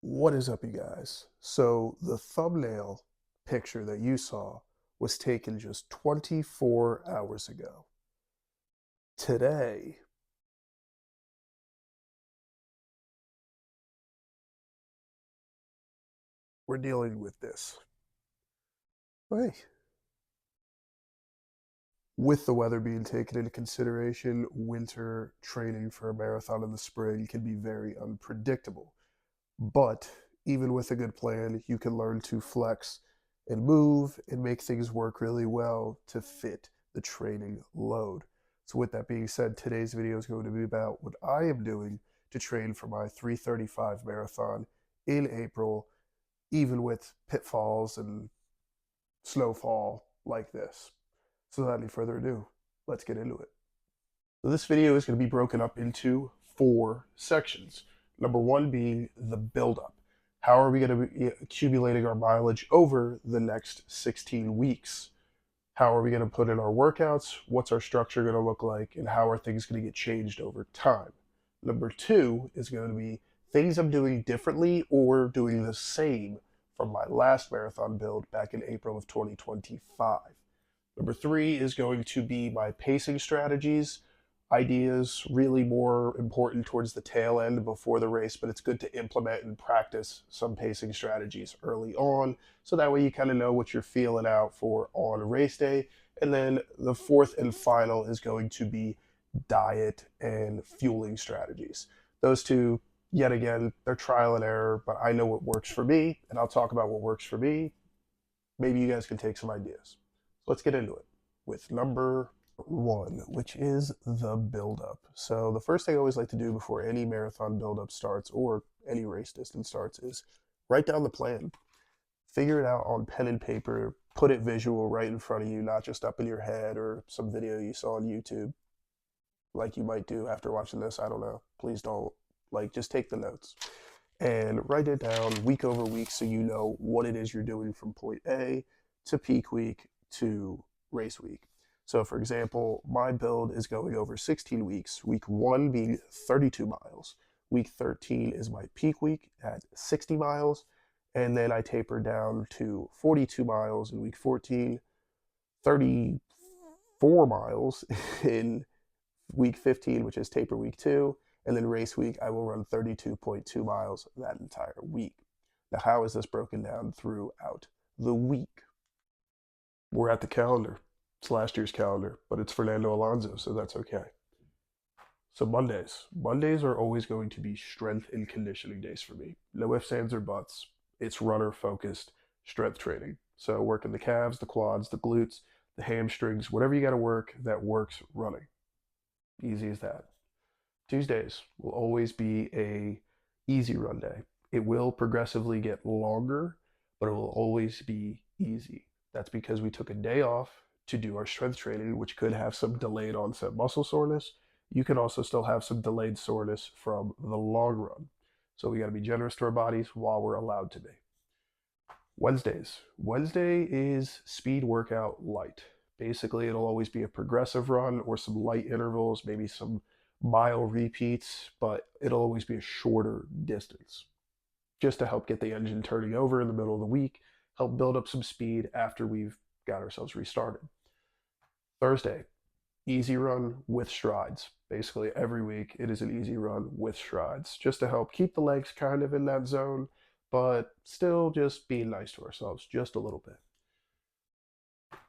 What is up, you guys? So the thumbnail picture that you saw was taken just 24 hours ago. Today, we're dealing with this. Hey, with the weather being taken into consideration, winter training for a marathon in the spring can be very unpredictable. But even with a good plan, you can learn to flex and move and make things work really well to fit the training load. So with that being said, today's video is going to be about what I am doing to train for my 3:35 marathon in April, even with pitfalls and snowfall like this. So without any further ado, let's get into it. So this video is going to be broken up into 4 sections. Number one being the buildup. How are we going to be accumulating our mileage over the next 16 weeks? How are we going to put in our workouts? What's our structure going to look like? And how are things going to get changed over time? Number two is going to be things I'm doing differently or doing the same from my last marathon build back in April of 2025. Number three is going to be my pacing strategies. Ideas really more important towards the tail end before the race, but it's good to implement and practice some pacing strategies early on. So that way you kind of know what you're feeling out for on race day. And then the fourth and final is going to be diet and fueling strategies. Those two, yet again, they're trial and error, but I know what works for me, and I'll talk about what works for me. Maybe you guys can take some ideas. Let's get into it with number one, which is the buildup. So the first thing I always like to do before any marathon buildup starts or any race distance starts is write down the plan. Figure it out on pen and paper, put it visual right in front of you, not just up in your head or some video you saw on YouTube like you might do after watching this. I don't know. Please don't. Like, just take the notes and write it down week over week so you know what it is you're doing from point A to peak week to race week. So, for example, my build is going over 16 weeks, week 1 being 32 miles. Week 13 is my peak week at 60 miles, and then I taper down to 42 miles in week 14, 34 miles in week 15, which is taper week 2, and then race week, I will run 32.2 miles that entire week. Now, how is this broken down throughout the week? We're at the calendar. It's last year's calendar, but it's Fernando Alonso, so that's okay. So Mondays. Mondays are always going to be strength and conditioning days for me. No ifs, ands, or buts. It's runner focused strength training. So working the calves, the quads, the glutes, the hamstrings, whatever you got to work that works running. Easy as that. Tuesdays will always be a easy run day. It will progressively get longer, but it will always be easy. That's because we took a day off to do our strength training, which could have some delayed onset muscle soreness. You can also still have some delayed soreness from the long run. So we got to be generous to our bodies while we're allowed to be. Wednesdays. Wednesday is speed workout light. Basically, it'll always be a progressive run or some light intervals, maybe some mile repeats, but it'll always be a shorter distance just to help get the engine turning over in the middle of the week, help build up some speed after we've got ourselves restarted. Thursday, easy run with strides. Basically, every week it is an easy run with strides just to help keep the legs kind of in that zone, but still just being nice to ourselves just a little bit.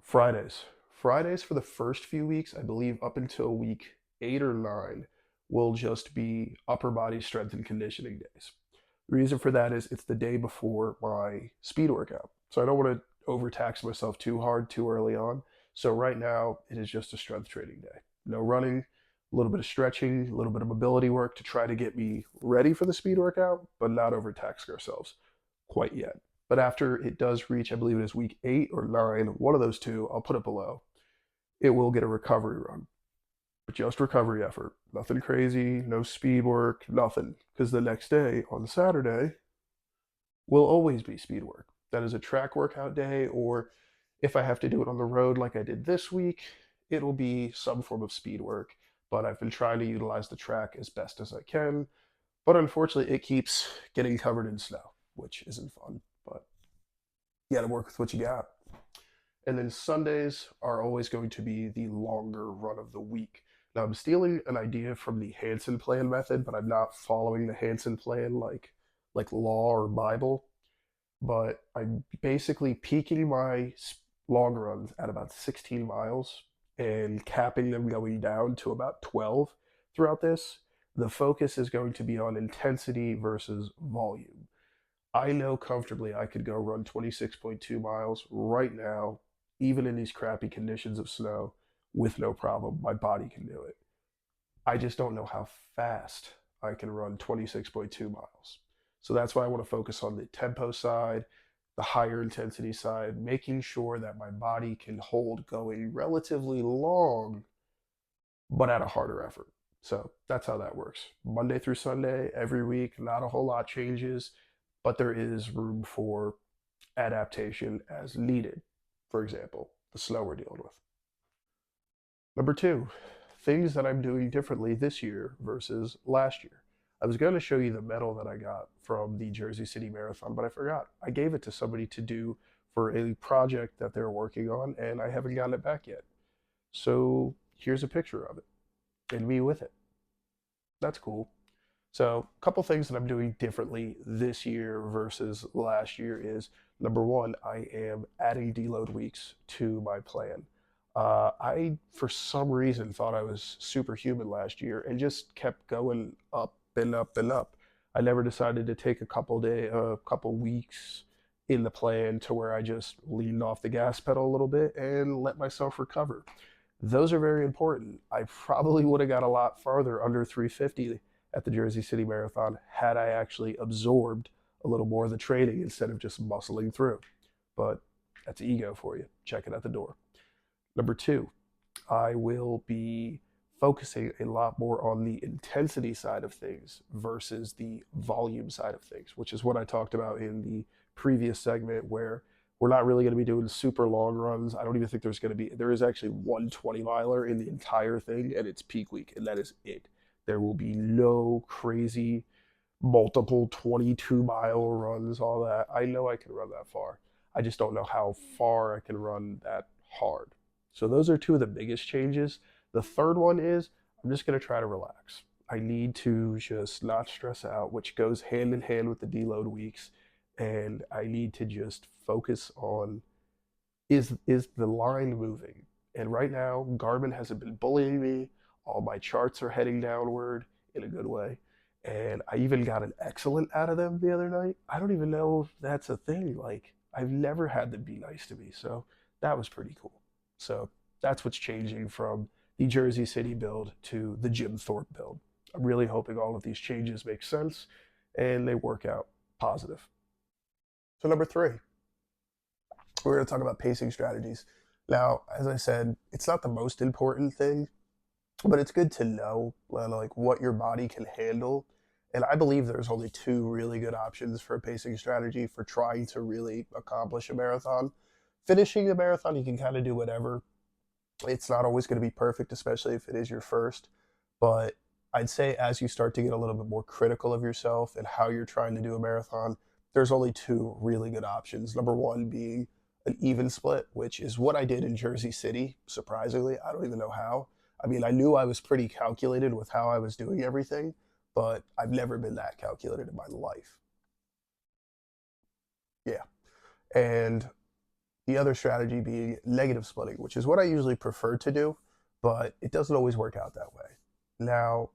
Fridays. Fridays for the first few weeks, I believe up until week 8 or 9, will just be upper body strength and conditioning days. The reason for that is it's the day before my speed workout. So I don't want to overtax myself too hard too early on. So right now it is just a strength training day. No running, a little bit of stretching, a little bit of mobility work to try to get me ready for the speed workout, but not overtaxing ourselves quite yet. But after it does reach, I believe it is week 8 or 9, one of those two, I'll put it below, it will get a recovery run. But just recovery effort. Nothing crazy, no speed work, nothing. Because the next day, on Saturday, will always be speed work. That is a track workout day, or if I have to do it on the road like I did this week, it'll be some form of speed work. But I've been trying to utilize the track as best as I can. But unfortunately, it keeps getting covered in snow, which isn't fun. But you got to work with what you got. And then Sundays are always going to be the longer run of the week. Now, I'm stealing an idea from the Hansen plan method, but I'm not following the Hansen plan like law or Bible. But I'm basically peaking my long runs at about 16 miles and capping them going down to about 12 throughout this. The focus is going to be on intensity versus volume. I know comfortably I could go run 26.2 miles right now, even in these crappy conditions of snow, with no problem. My body can do it. I just don't know how fast I can run 26.2 miles. So that's why I want to focus on the tempo side, the higher intensity side, making sure that my body can hold going relatively long, but at a harder effort. So that's how that works. Monday through Sunday, every week, not a whole lot changes, but there is room for adaptation as needed. For example, the snow we're dealing with. Number two, things that I'm doing differently this year versus last year. I was going to show you the medal that I got from the Jersey City Marathon, but I forgot. I gave it to somebody to do for a project that they're working on, and I haven't gotten it back yet. So here's a picture of it and me with it. That's cool. So, a couple things that I'm doing differently this year versus last year is number one, I am adding deload weeks to my plan. I, for some reason, thought I was superhuman last year and just kept going up and up and up. I never decided to take a couple weeks in the plan to where I just leaned off the gas pedal a little bit and let myself recover. Those are very important. I probably would have got a lot farther under 350 at the Jersey City Marathon had I actually absorbed a little more of the training instead of just muscling through. But that's ego for you. Check it at the door. Number two, I will be focusing a lot more on the intensity side of things versus the volume side of things, which is what I talked about in the previous segment where we're not really going to be doing super long runs. I don't even think there is actually one 20 miler in the entire thing, and it's peak week, and that is it. There will be no crazy multiple 22-mile runs, all that. I know I can run that far. I just don't know how far I can run that hard. So those are two of the biggest changes. The third one is I'm just going to try to relax. I need to just not stress out, which goes hand in hand with the deload weeks. And I need to just focus on is the line moving? And right now, Garmin hasn't been bullying me. All my charts are heading downward in a good way. And I even got an excellent out of them the other night. I don't even know if that's a thing. Like, I've never had them be nice to me. So that was pretty cool. So that's what's changing from the Jersey City build to the Jim Thorpe build. I'm really hoping all of these changes make sense and they work out positive. So, number three, we're going to talk about pacing strategies. Now, as I said, it's not the most important thing, but it's good to know like what your body can handle. And I believe there's only two really good options for a pacing strategy for trying to really accomplish a marathon. Finishing a marathon, you can kind of do whatever. It's not always going to be perfect, especially if it is your first. But I'd say as you start to get a little bit more critical of yourself and how you're trying to do a marathon, there's only two really good options. Number one being an even split, which is what I did in Jersey City, surprisingly. I don't even know how. I mean, I knew I was pretty calculated with how I was doing everything, but I've never been that calculated in my life. Yeah. And the other strategy being negative splitting, which is what I usually prefer to do, but it doesn't always work out that way. Now,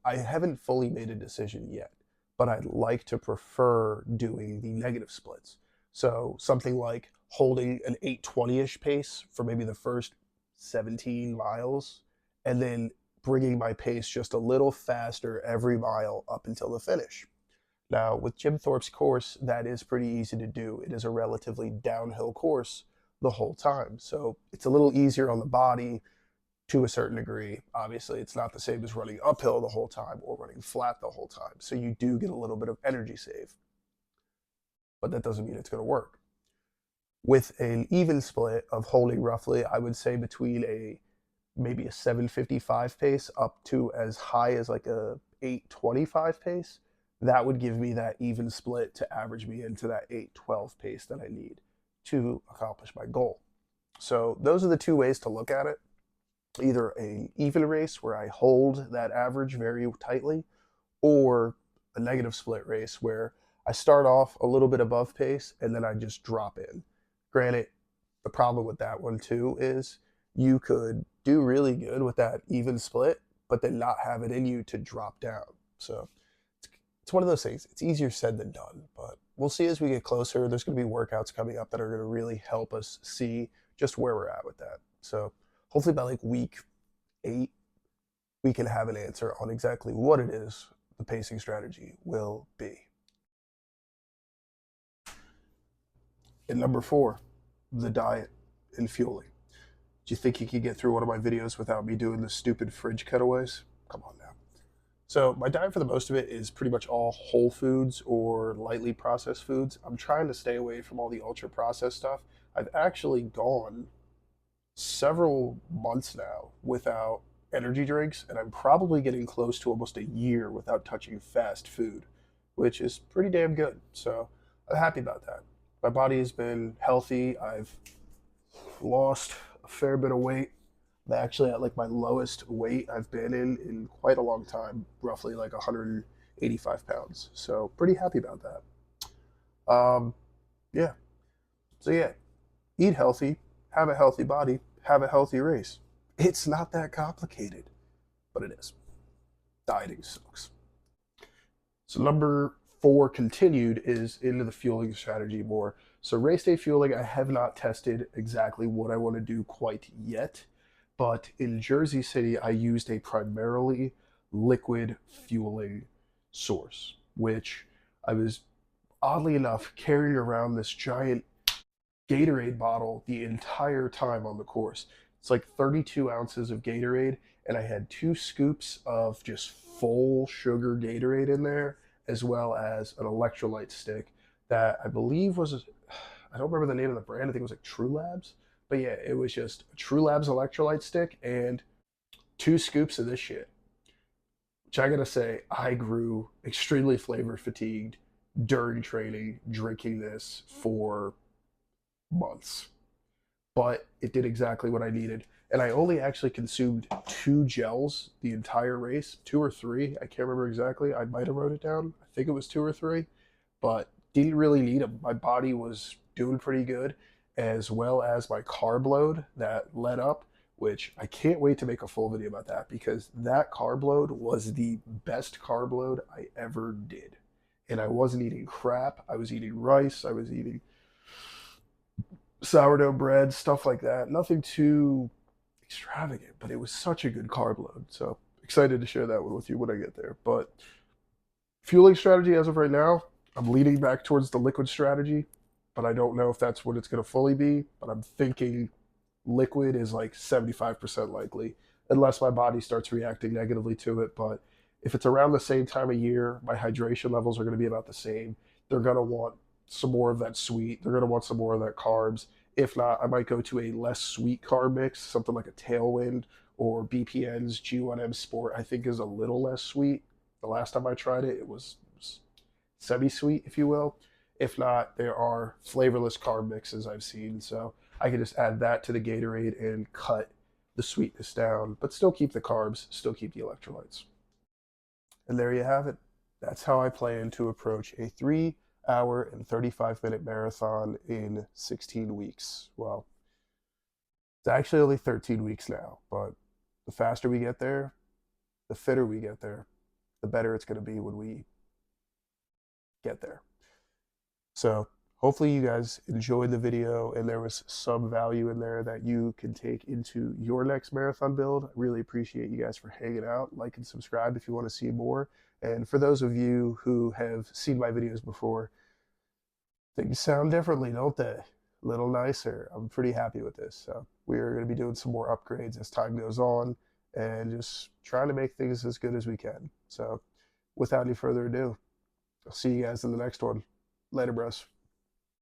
I haven't fully made a decision yet, but I'd like to prefer doing the negative splits. So something like holding an 820-ish pace for maybe the first 17 miles and then bringing my pace just a little faster every mile up until the finish. Now, with Jim Thorpe's course, that is pretty easy to do. It is a relatively downhill course the whole time. So it's a little easier on the body to a certain degree. Obviously, it's not the same as running uphill the whole time or running flat the whole time. So you do get a little bit of energy save, but that doesn't mean it's going to work. With an even split of holding roughly, I would say between maybe a 755 pace up to as high as like a 8:25 pace, that would give me that even split to average me into that 8:12 pace that I need to accomplish my goal. So those are the two ways to look at it. Either an even race where I hold that average very tightly, or a negative split race where I start off a little bit above pace and then I just drop in. Granted, the problem with that one too is you could do really good with that even split, but then not have it in you to drop down. So it's one of those things. It's easier said than done, but we'll see as we get closer. There's going to be workouts coming up that are going to really help us see just where we're at with that. So hopefully by like week 8, we can have an answer on exactly what it is the pacing strategy will be. And number 4, the diet and fueling. Do you think you could get through one of my videos without me doing the stupid fridge cutaways? Come on now. So my diet for the most of it is pretty much all whole foods or lightly processed foods. I'm trying to stay away from all the ultra processed stuff. I've actually gone several months now without energy drinks, and I'm probably getting close to almost a year without touching fast food, which is pretty damn good. So I'm happy about that. My body has been healthy. I've lost a fair bit of weight. I'm actually at like my lowest weight I've been in quite a long time, roughly like 185 pounds. So pretty happy about that. Yeah. So yeah, eat healthy, have a healthy body, have a healthy race. It's not that complicated, but it is. Dieting sucks. So number 4 continued is into the fueling strategy more. So race day fueling, I have not tested exactly what I want to do quite yet, but in Jersey City, I used a primarily liquid fueling source, which I was oddly enough carrying around this giant Gatorade bottle the entire time on the course. It's like 32 ounces of Gatorade, and I had 2 scoops of just full sugar Gatorade in there, as well as an electrolyte stick that I believe was, I don't remember the name of the brand, I think it was like True Labs. But yeah, it was just a True Labs electrolyte stick and 2 scoops of this shit. Which I gotta say, I grew extremely flavor fatigued during training, drinking this for months. But it did exactly what I needed. And I only actually consumed 2 gels the entire race, 2 or 3. I can't remember exactly. I might have wrote it down. I think it was 2 or 3, but didn't really need them. My body was doing pretty good, as well as my carb load that led up, which I can't wait to make a full video about that because that carb load was the best carb load I ever did. And I wasn't eating crap. I was eating rice. I was eating sourdough bread, stuff like that. Nothing too extravagant, but it was such a good carb load. So excited to share that one with you when I get there. But fueling strategy as of right now, I'm leaning back towards the liquid strategy, but I don't know if that's what it's going to fully be. But I'm thinking liquid is like 75% likely, unless my body starts reacting negatively to it. But if it's around the same time of year, my hydration levels are going to be about the same. They're going to want some more of that sweet. They're going to want some more of that carbs. If not, I might go to a less sweet carb mix, something like a Tailwind or BPN's G1M Sport, I think is a little less sweet. The last time I tried it, it was semi-sweet, if you will. If not, there are flavorless carb mixes I've seen. So I can just add that to the Gatorade and cut the sweetness down, but still keep the carbs, still keep the electrolytes. And there you have it. That's how I plan to approach a 3-hour and 35-minute marathon in 16 weeks. Well, it's actually only 13 weeks now, but the faster we get there, the fitter we get there, the better it's going to be when we get there. So hopefully you guys enjoyed the video and there was some value in there that you can take into your next marathon build. I really appreciate you guys for hanging out. Like and subscribe if you want to see more. And for those of you who have seen my videos before, things sound differently, don't they? A little nicer. I'm pretty happy with this. So we're going to be doing some more upgrades as time goes on and just trying to make things as good as we can. So without any further ado, I'll see you guys in the next one. Later, bros.